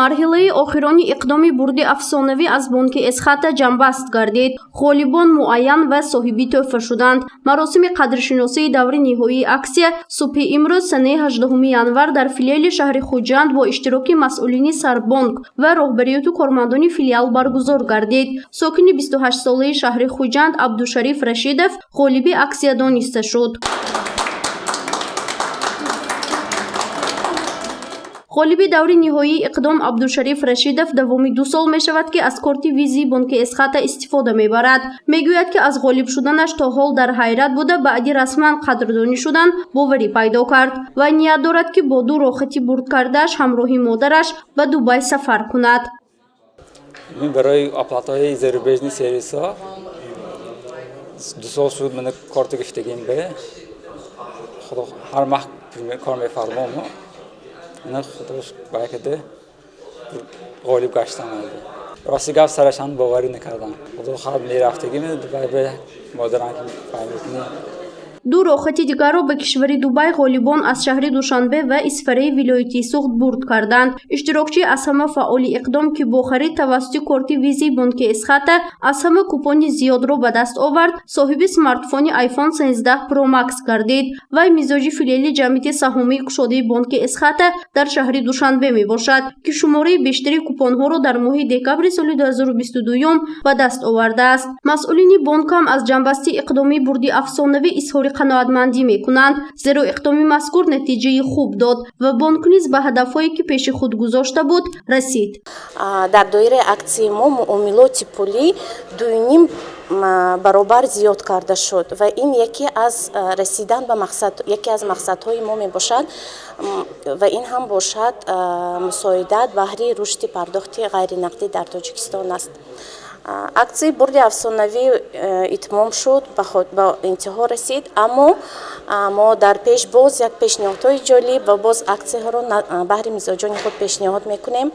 марҳилаи охирони иқдоми бурди афсонавӣ аз бонки Эсхата ҷамбаст гардид. Ғолибон муайян ва соҳиби тӯҳфа шуданд. Маросими қадршиносии даври ниҳоии аксия субҳи имрӯз санаи 18 январ дар филиали шаҳри Хуҷанд бо иштироки масъулини Сарбонк ва роҳбариёту кормандони филиал баргузор гардид. Сокини 28-солаи шаҳри Хуҷанд Абдушариф Рашидов ғолиби аксия дониста шуд. ғолиби даври ниҳоии иқдом Абдушариф Рашидов давоми 2 сол мешавад ки аз корти визии бонки Эсхата истифода мебарад. Мегӯяд ки аз ғолиб шуданаш то ҳол дар ҳайрат буда баъди расман қадрдонӣ шудан боварӣ пайдо кард. Вай ният дорад ки бо 2 рохати бурд кардааш ҳамроҳи модараш ба Дубай сафар кунад. Мин барои оплатаи зарубежни сервисҳо 2 сол шуд мана корта гирифтагим бе. Худо ҳар маҳ кор мефармом. Мана худош баракаде ғолиб гаштам. Рости гап сарашан боварӣ накардам. Худо хаб мерафтагим Дубай бе модарам фаҳмидни. 2 рохати дигарро ба кишвари Дубай ғолибон аз шаҳри Душанбе ва Исфараи вилояти Суғд бурд карданд. Иштирокчӣ аз ҳама фаъоли иқдом ки бо харид тавассути корти визии бонки Эсхата аз ҳама купони зиёдро ба даст овард, соҳиби смартфони iPhone 13 Pro Max гардид. Вай мизоҷи филиали ҷамъияти саҳомии кушодаи бонки Эсхата дар шаҳри Душанбе мебошад ки шумораи бештари купонҳоро дар моҳи декабри соли 2022 ба даст овардааст. Масъулини бонкам аз ҷанбасти иқдоми бурди афсонавӣ изҳори қаноатмандӣ мекунанд, зеро иқдоми мазкур натиҷаи хуб дод ва бонк низ ба ҳадафҳое ки пеши худ гузошта буд расид. Дар доираи аксияи мо муомилоти пулӣ 2.5 баробар зиёд карда шуд ва ин яке аз расидан ба мақсад, яке аз мақсадҳои мо мебошад ва ин ҳам бошад мусоидат баҳри рушди пардохти ғайринақдӣ дар Тоҷикистон аст. Аксияи бурди афсонавӣ итмом шуд, ба интиҳо расид, аммо мо дар пеш боз як пешниҳодҳои ҷолиб ва боз аксияҳоро баҳри мизоҷони худ пешниҳод мекунем.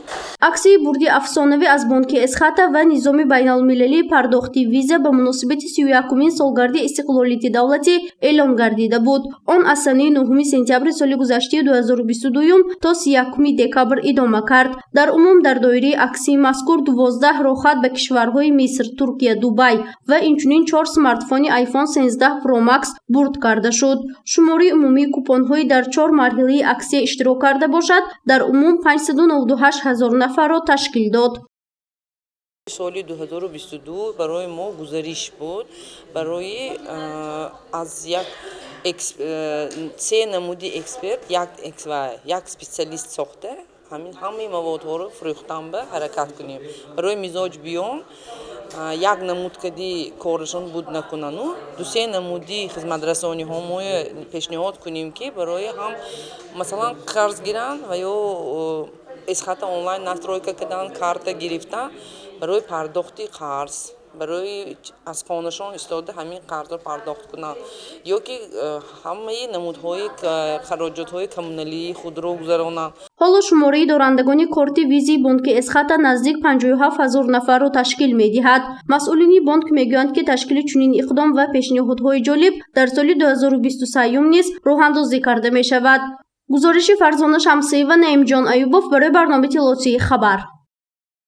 Аксияи бурди афсонавӣ аз бонки Эсхата ва низоми байналмилалии пардохти виза ба муносибати 31-умин солгарди истиқлолияти давлатӣ эълон гардида буд. Он аз санаи 9 сентябри соли гузаштаи 2022 то 31 декабр идома кард. Дар умум дар доираи аксияи мазкур 12 рохат ба кишварҳои Миср, Туркия, Дубай ва инчунин 4 смартфони iPhone 13 Pro Max бурд карда шуд. Шумораи умумии купонҳои дар 4 марҳилаи аксия иштирок карда бошад, дар умум 598 000 нафарро ташкил дод. Соли 2022 барои мо гузариш буд, барои аз як 3 намуди эксперт, як специалист сохта ҳамаи маводҳоро фурӯхтан ба ҳаракат кунем. Барои мизоҷ биён як намуд кади корашон буд накунану 2-3 намуди хизматрасониҳо мо пешниҳод кунем ки барои ҳам масалан қарз гиран ва ё Эсхата онлайн настройка кардан, карта гирифтан барои пардохти қарз, барои аз хонашон истода ҳамин қарзро пардохт кунанд ё ки ҳамаи намудҳои хароҷотҳои коммуналии худро гузаронанд. ҳоло шумораи дорандагони корти визии бонки Эсхата наздик 57 000 нафарро ташкил медиҳад. Масъулини бонк мегӯянд ки ташкили чунин иқдом ва пешниҳодҳои ҷолиб дар соли 2023 низ роҳандозӣ карда мешавад. гузориши Фарзона Шамсиева, Наимҷон Аюбов барои барномаи Тилотии Хабар.